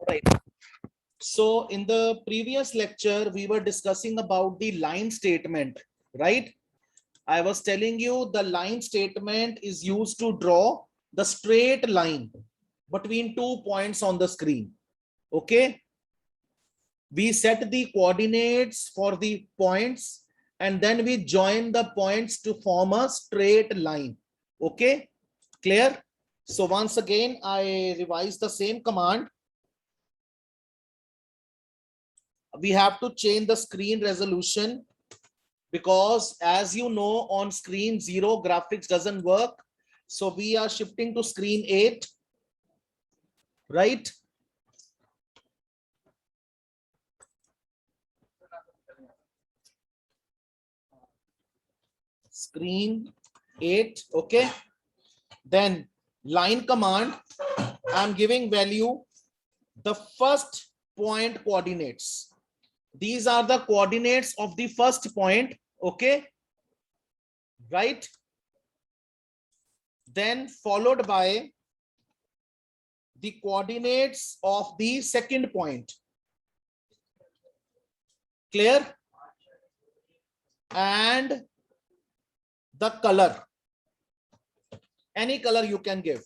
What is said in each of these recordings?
Right. So in the previous lecture, we were discussing about the line statement, right? I was telling you the line statement is used to draw the straight line between 2 points on the screen. Okay. We set the coordinates for the points and then we join the points to form a straight line. Okay. Clear? So once again, I revise the same command. We have to change the screen resolution because as you know, on screen 0 graphics doesn't work. So we are shifting to screen 8, right? Screen 8, okay. Then line command, I'm giving value the first point coordinates. These are the coordinates of the first point, okay, right? Then followed by the coordinates of the second point. Clear? And the color, any color you can give,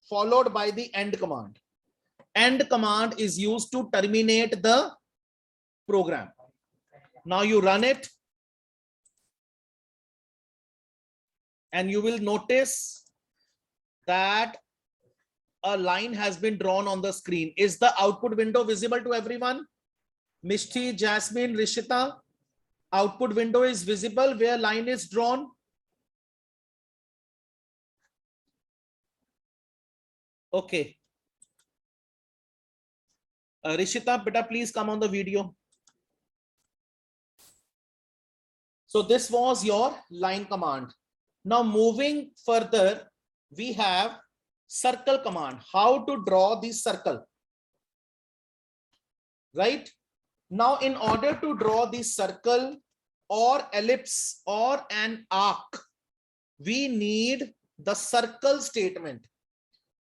followed by the end command. End command is used to terminate the program. Now you run it and you will notice that a line has been drawn on the screen. Is the output window visible to everyone? Mishti, Jasmine, Rishita, output window is visible where line is drawn. Okay. Rishita, beta, please come on the video. So this was your line command. Now moving further, we have circle command. How to draw the circle, right? Now in order to draw the circle or ellipse or an arc, we need the circle statement.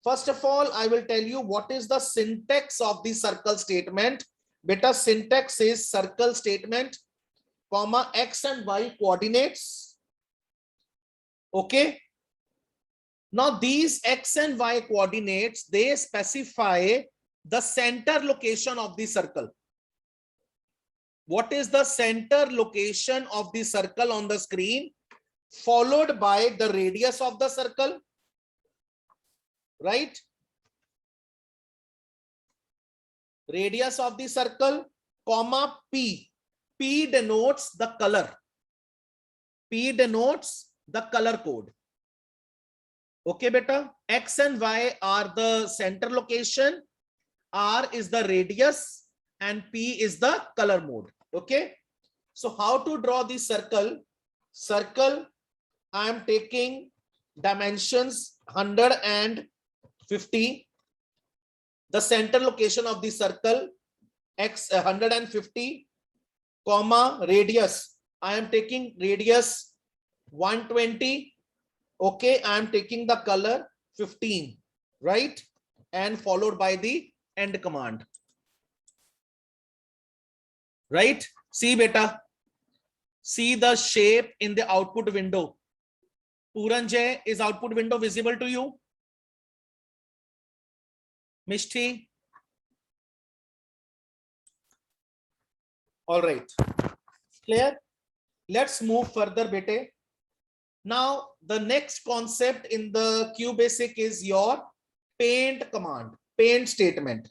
First of all, I will tell you what is the syntax of the circle statement. Beta, syntax is circle statement, comma, x and y coordinates. Okay. Now these x and y coordinates, they specify the center location of the circle. What is the center location of the circle on the screen, followed by the radius of the circle, right? Radius of the circle, comma, p. P denotes the color. P denotes the color code. Okay, beta. X and Y are the center location, R is the radius, and P is the color mode. Okay. So how to draw the circle? Circle, I am taking dimensions 150. The center location of the circle, x 150, comma, radius. I am taking radius 120. Okay, I am taking the color 15, right? And followed by the end command. Right? See, beta. See the shape in the output window. Puranjay, is output window visible to you? Mishti? All right. Clear? Let's move further, bete. Now, the next concept in the QBasic is your paint command, paint statement.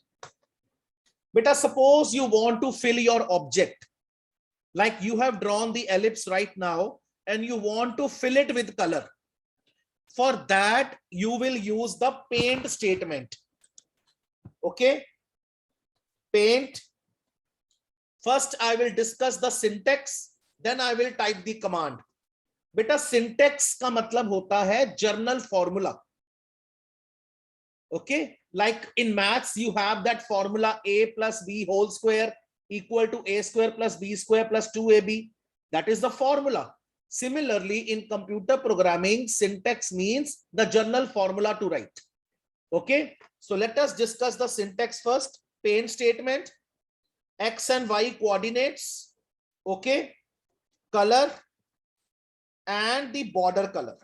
Beta, suppose you want to fill your object. Like you have drawn the ellipse right now and you want to fill it with color. For that, you will use the paint statement. Okay. Paint. First, I will discuss the syntax. Then I will type the command. Beta, syntax का मतलब होता है journal formula. Okay. Like in maths, you have that formula a plus b whole square equal to a square plus b square plus 2ab. That is the formula. Similarly, in computer programming, syntax means the journal formula to write. Okay, so let us discuss the syntax first. Paint statement, x and y coordinates, okay, color and the border color,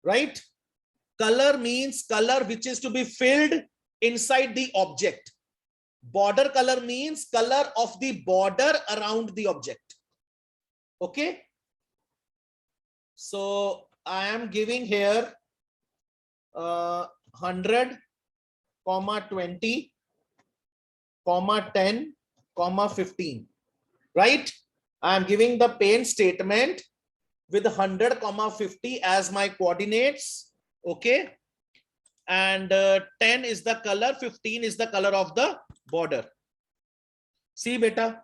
right? Color means color which is to be filled inside the object. Border color means color of the border around the object. Okay, so I am giving here 100, 20, 10, 15, right? I am giving the paint statement with 100, 50 as my coordinates. Okay, and 10 is the color, 15 is the color of the border. See beta,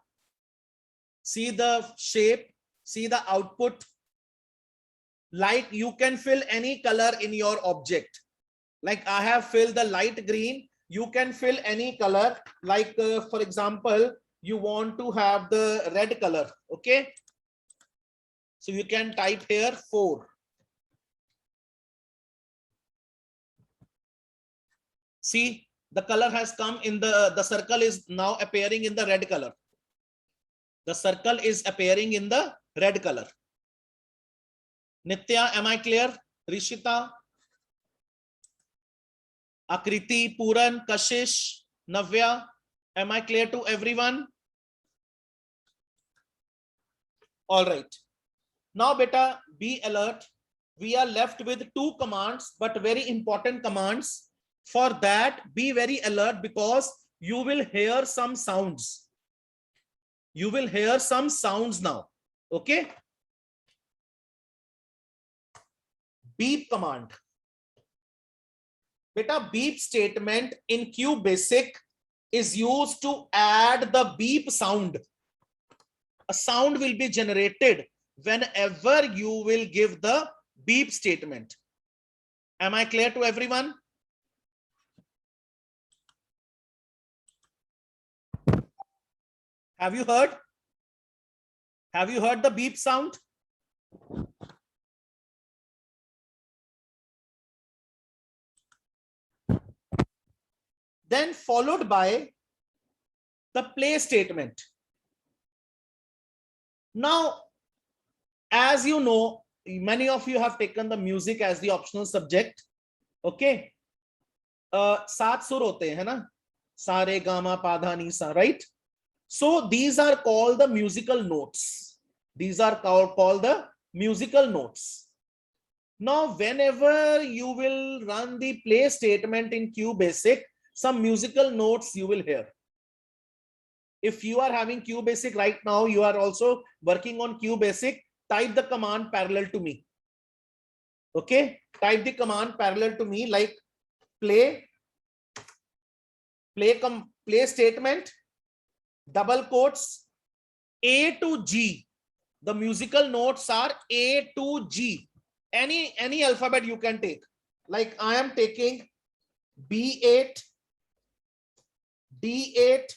see the shape, see the output. Like you can fill any color in your object. Like I have filled the light green, you can fill any color. Like for example, you want to have the red color. Okay, so you can type here 4. See, the color has come in the circle is now appearing in the red color. The circle is appearing in the red color. Nitya, am I clear? Rishita, Akriti, Puran, Kashish, Navya, am I clear to everyone? All right. Now beta, be alert. We are left with 2 commands, but very important commands. For that, be very alert because you will hear some sounds. You will hear some sounds now. Okay. Beep command. Beta, beep statement in QBasic is used to add the beep sound. A sound will be generated whenever you will give the beep statement. Am I clear to everyone? Have you heard? Have you heard the beep sound? Then followed by the play statement. Now, as you know, many of you have taken the music as the optional subject. Okay. 7 सुर होते हैं ना, सा रे गा मा पा धा नी सा, right? So these are called the musical notes. These are called the musical notes. Now, whenever you will run the play statement in QBasic, some musical notes you will hear. If you are having QBasic right now, you are also working on QBasic, type the command parallel to me. Okay, type the command parallel to me, like play statement, double quotes, A to G. The musical notes are A to G. Any alphabet you can take. Like I am taking B8, D8,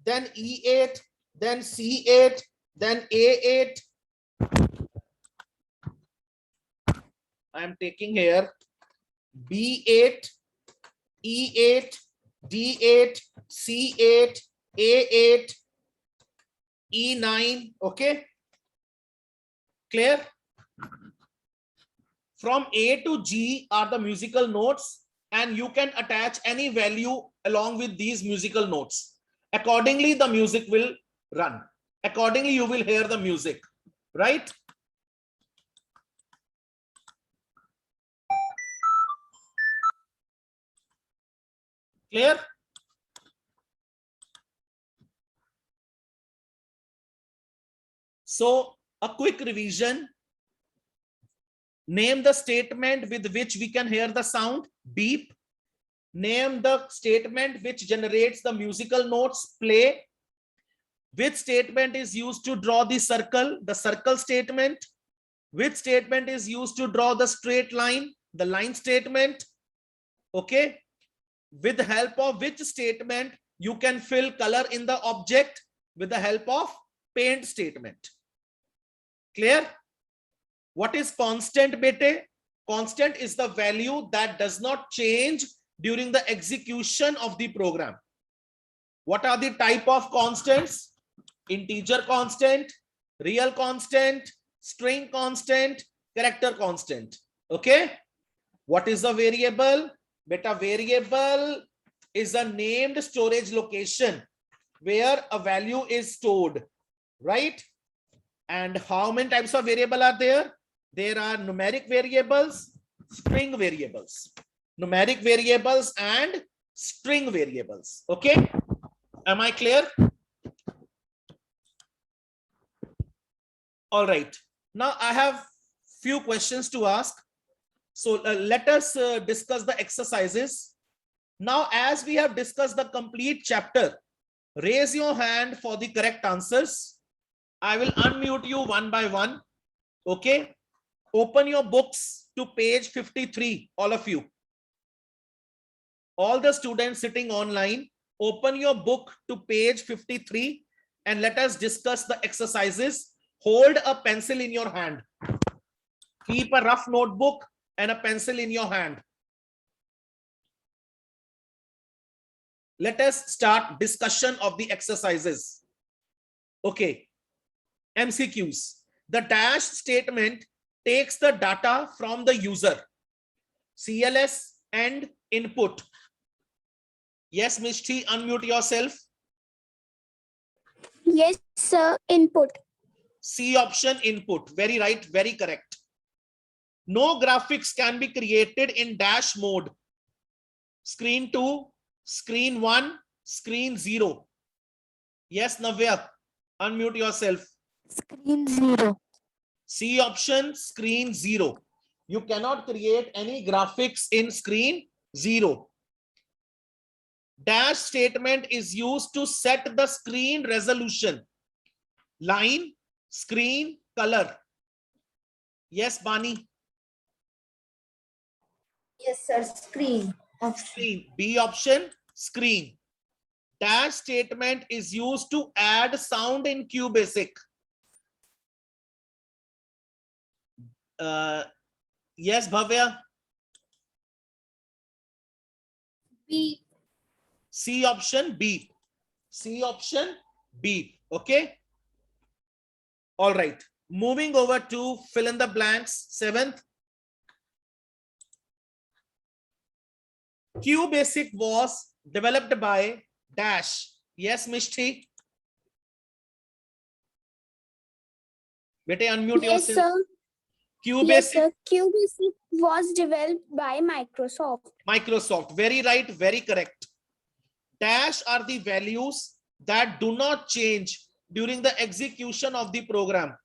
then E8, then C8, then A8. I am taking here B8, E8, D8, C8, A8, E9. Okay, clear? From A to G are the musical notes, and you can attach any value along with these musical notes. Accordingly, the music will run. Accordingly, you will hear the music, right? Clear? So, a quick revision. Name the statement with which we can hear the sound, beep. Name the statement which generates the musical notes, play. Which statement is used to draw the circle statement. Which statement is used to draw the straight line, the line statement. Okay. With the help of which statement you can fill color in the object with the help of paint statement. Clear? What is constant, bete? Constant is the value that does not change during the execution of the program. What are the type of constants? Integer constant, real constant, string constant, character constant. Okay. What is a variable? Beta, variable is a named storage location where a value is stored, right? And how many types of variable are there? There are numeric variables, string variables, numeric variables and string variables. Okay. Am I clear? All right. Now I have few questions to ask. So let us discuss the exercises. Now, as we have discussed the complete chapter, raise your hand for the correct answers. I will unmute you one by one. Okay. Open your books to page 53, all of you. All the students sitting online, open your book to page 53 and let us discuss the exercises. Hold a pencil in your hand. Keep a rough notebook and a pencil in your hand. Let us start discussion of the exercises. Okay. MCQs. The dash statement takes the data from the user. CLS and input. Yes, Mishti, unmute yourself. Yes, sir. Input. C option, input. Very right, very correct. No graphics can be created in dash mode. Screen 2, screen 1, screen 0. Yes, Navya, unmute yourself. Screen 0. C option, screen 0. You cannot create any graphics in screen 0. Dash statement is used to set the screen resolution. Line, screen, color. Yes, Bani. Yes, sir. Screen. Screen. B option, screen. Dash statement is used to add sound in QBasic. Yes, Bhavya. B. C option, B. C option, B. Okay. All right. Moving over to fill in the blanks. 7th. QBasic was developed by dash. Yes, Mishti. Bete, unmute Yes, yourself. sir. QBasic. Yes, sir. QBasic was developed by Microsoft. Microsoft. Very right, very correct. Dash are the values that do not change during the execution of the program.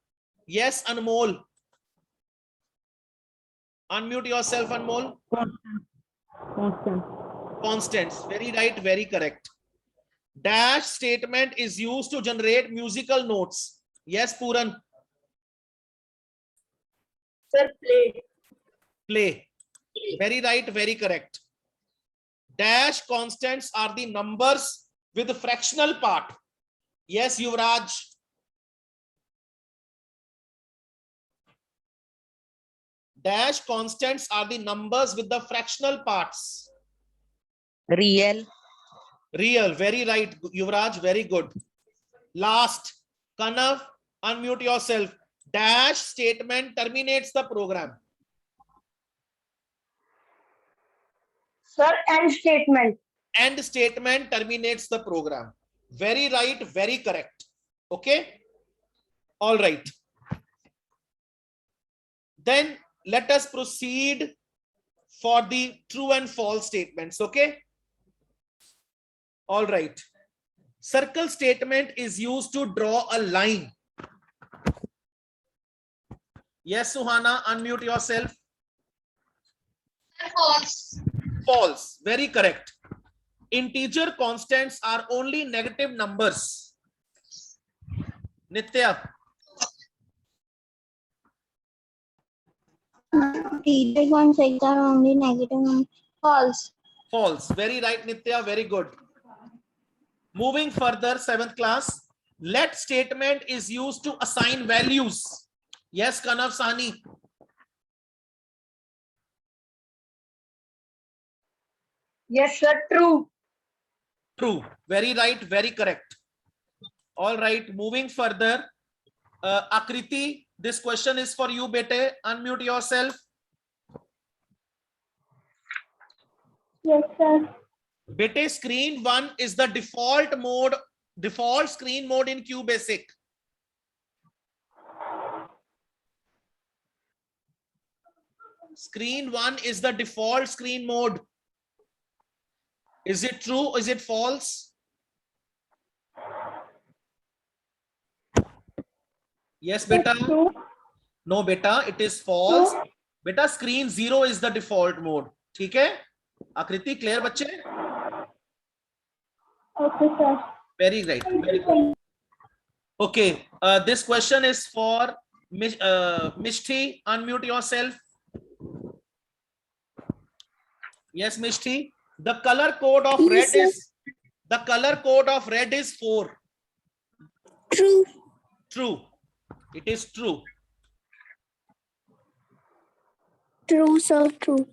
Yes, Anmol. Unmute yourself, Anmol. Constant. Constants. Very right, very correct. Dash statement is used to generate musical notes. Yes, Puran. Sir, play. Play. Very right, very correct. Dash constants are the numbers with the fractional part. Yes, Yuvraj. Dash constants are the numbers with the fractional parts. Real. Real. Very right, Yuvraj. Very good. Last, Kanav, unmute yourself. Dash statement terminates the program. Sir, end statement. End statement terminates the program. Very right, very correct. Okay. All right. Then let us proceed for the true and false statements. Okay. All right. Circle statement is used to draw a line. Yes, Suhana, unmute yourself. False. False. Very correct. Integer constants are only negative numbers. Nitya. Integer constants are only negative. False. False. Very right, Nitya. Very good. Moving further, 7th class. Let statement is used to assign values. Yes, Kanav Sani. Yes, sir. True. True. Very right. Very correct. All right. Moving further. Akriti, this question is for you, bete. Unmute yourself. Yes, sir. Bete, screen 1 is the default screen mode in QBasic. Screen 1 is the default screen mode. Is it true? Is it false? Yes, beta. True. No, beta, it is false. Beta, screen 0 is the default mode. ठीक है? Akriti, clear बच्चे? Okay, sir. Very great. Very good. Okay, this question is for Mishti. Unmute yourself. Yes, Mishti. The color code of Yes, red is 4. True. True. It is true. True, sir. True.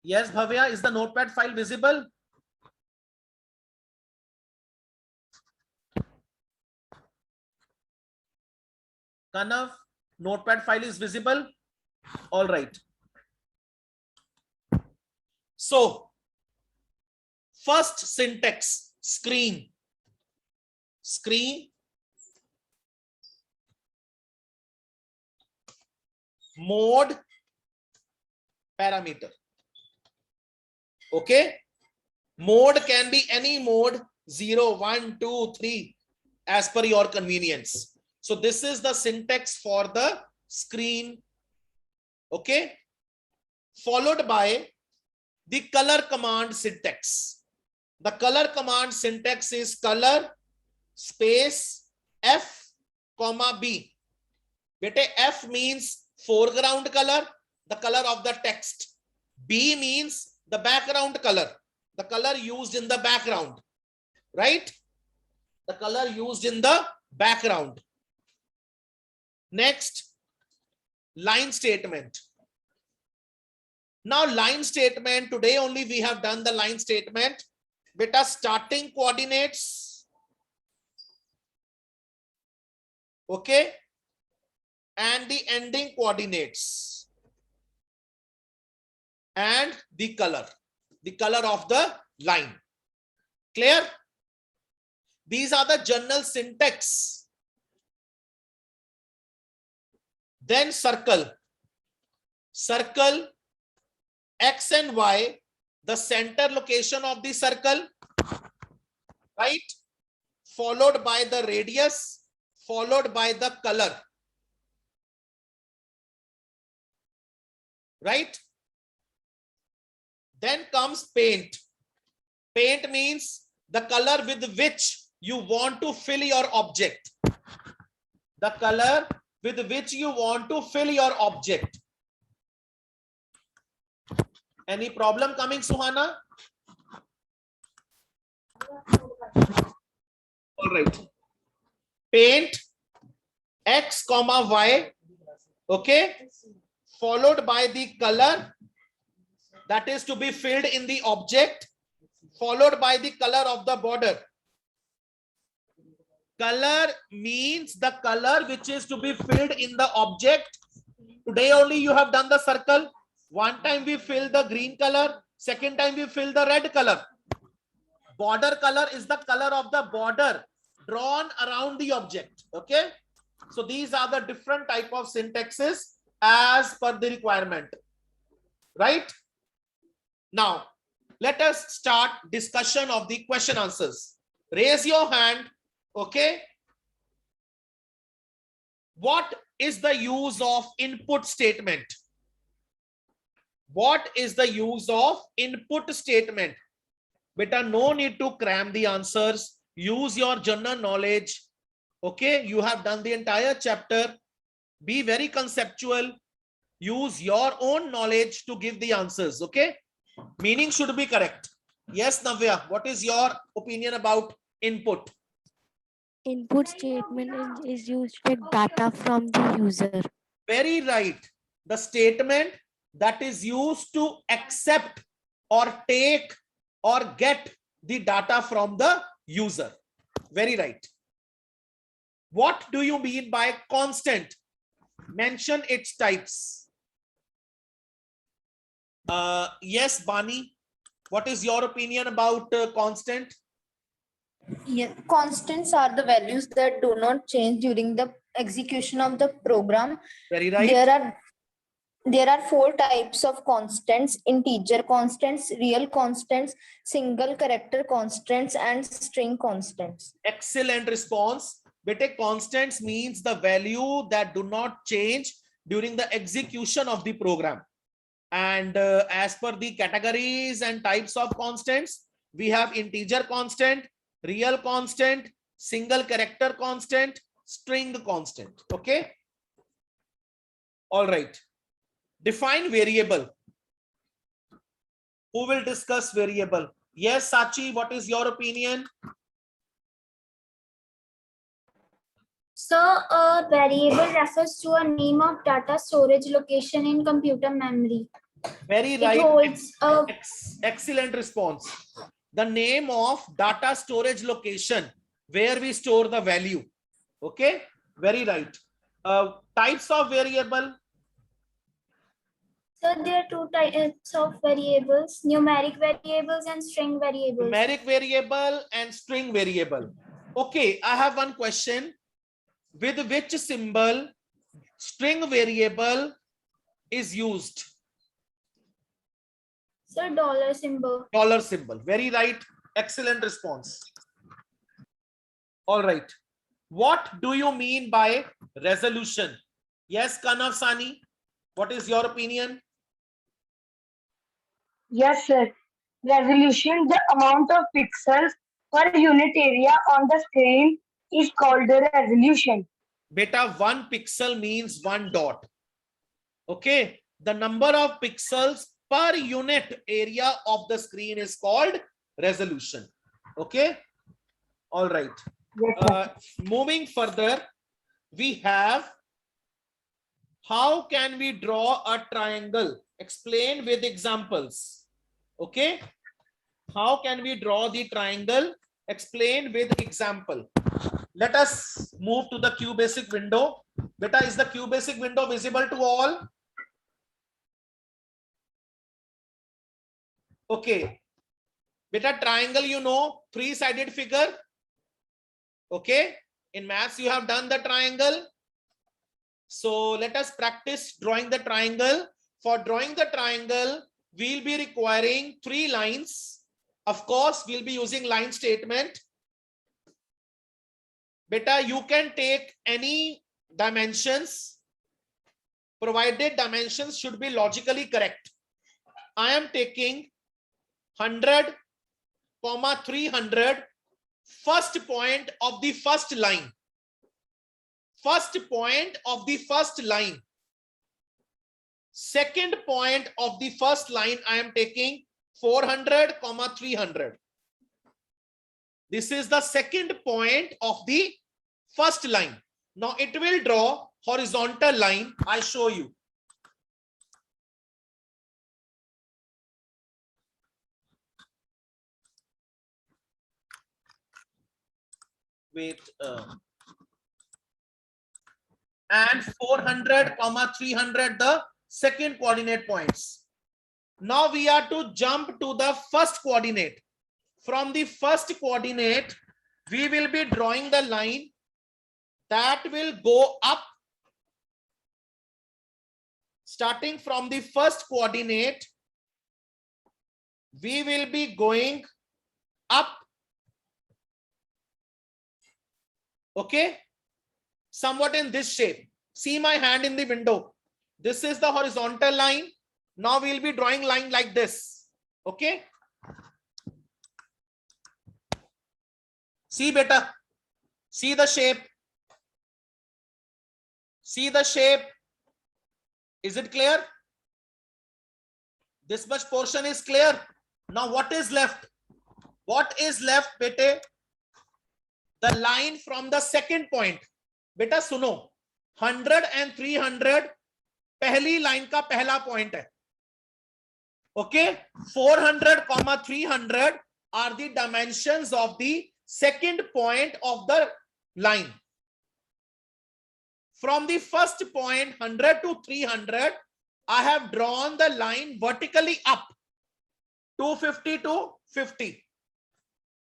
Yes, Bhavya, is the notepad file visible? Kanav, notepad file is visible? All right. So, first syntax, screen. Screen. Mode. Parameter. Okay. Mode can be any mode, 0, 1, 2, 3, as per your convenience. So this is the syntax for the screen. Okay. Followed by the color command syntax. The color command syntax is color space F, comma B. Bete, F means foreground color, the color of the text. B means the background color, the color used in the background, right? The color used in the background. Next, line statement. Now, line statement, today only we have done the line statement. Beta, starting coordinates. Okay. And the ending coordinates. And the color of the line. Clear? These are the general syntax. Then circle. Circle X and Y, the center location of the circle, right? Followed by the radius, followed by the color. Right? Then comes paint. Paint means the color with which you want to fill your object. The color with which you want to fill your object. Any problem coming, Suhana? All right. Paint X, comma Y. Okay. Followed by the color that is to be filled in the object, followed by the color of the border. Color means the color which is to be filled in the object. Today only you have done the circle. One time we fill the green color, second time we fill the red color. Border color is the color of the border drawn around the object. Okay. So these are the different type of syntaxes as per the requirement. Right? Now, let us start discussion of the question answers. Raise your hand. Okay. What is the use of input statement? What is the use of input statement? Beta, no need to cram the answers. Use your general knowledge. Okay, you have done the entire chapter. Be very conceptual. Use your own knowledge to give the answers. Okay, meaning should be correct. Yes, Navya, what is your opinion about input? Input statement is used to take data from the user. Very right. The statement that is used to accept or take or get the data from the user. Very right. What do you mean by constant? Mention its types. Yes, Bani, what is your opinion about constant? Yeah, constants are the values that do not change during the execution of the program. Very right. There are four types of constants: integer constants, real constants, single character constants, and string constants. Excellent response. Bete, constants means the value that do not change during the execution of the program. And as per the categories and types of constants, we have integer constant, real constant, single character constant, string constant. Okay. All right. Define variable. Who will discuss variable? Yes, Sachi, what is your opinion? So a variable refers to a name of data storage location in computer memory. Very It right. holds a Excellent response. The name of data storage location where we store the value. Okay, very right. Types of variable. So there are two types of variables: numeric variables and string variables. Numeric variable and string variable. Okay, I have one question. With which symbol string variable is used? So dollar symbol. Dollar symbol. Very right. Excellent response. All right. What do you mean by resolution? Yes, Kanav Sani, what is your opinion? Yes, sir. Resolution, the amount of pixels per unit area on the screen is called the resolution. Beta, 1 pixel means 1 dot. Okay. The number of pixels per unit area of the screen is called resolution. Okay. All right. Yes, sir. Moving further, we have how can we draw a triangle? Explain with examples. Okay. How can we draw the triangle? Explain with example. Let us move to the QBasic window. Beta, is the QBasic window visible to all? Okay. Beta, triangle, you know, three-sided figure. Okay. In maths, you have done the triangle. So let us practice drawing the triangle. For drawing the triangle, we'll be requiring 3 lines. Of course, we'll be using line statement. Beta, you can take any dimensions, provided dimensions should be logically correct. I am taking 100, 300, first point of the first line. First point of the first line. Second point of the first line, I am taking 400, 300. This is the second point of the first line. Now it will draw horizontal line. I show you. Wait. And 400, 300, the second coordinate points. Now we are to jump to the first coordinate. From the first coordinate, we will be drawing the line that will go up. Starting from the first coordinate, we will be going up Okay, somewhat in this shape. See my hand in the window. This is the horizontal line. Now we'll be drawing line like this. Okay, see beta, see the shape, see the shape. Is it clear? This much portion is clear. Now what is left? What is left, bete? The line from the second point. Beta suno, 100 and 300 पहली line का पहला point है. Okay, 400 comma 300 are the dimensions of the second point of the line. From the first point 100 to 300, I have drawn the line vertically up 250 to 50.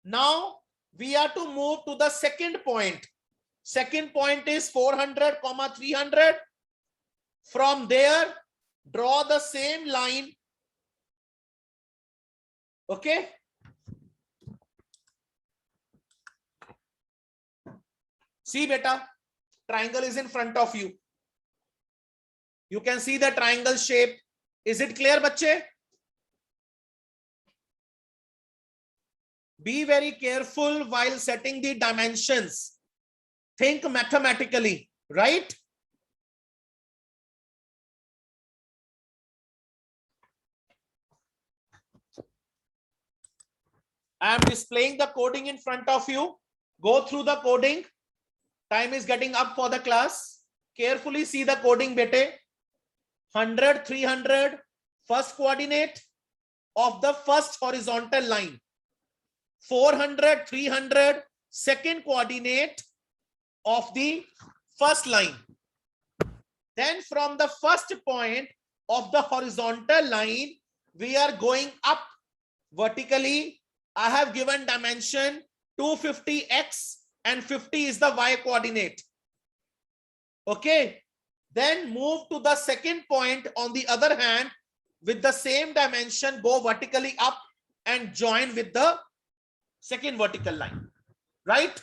Now we are to move to the second point. Second point is 400 comma 300. From there, draw the same line. Okay. See beta, triangle is in front of you. You can see the triangle shape. Is it clear, bache? Be very careful while setting the dimensions. Think mathematically, right? I am displaying the coding in front of you. Go through the coding. Time is getting up for the class. Carefully see the coding, bete. 100, 300, first coordinate of the first horizontal line. 400, 300, second coordinate of the first line. Then from the first point of the horizontal line, we are going up vertically. I have given dimension 250x and 50 is the y coordinate. Okay. Then move to the second point on the other hand with the same dimension, go vertically up and join with the second vertical line. Right?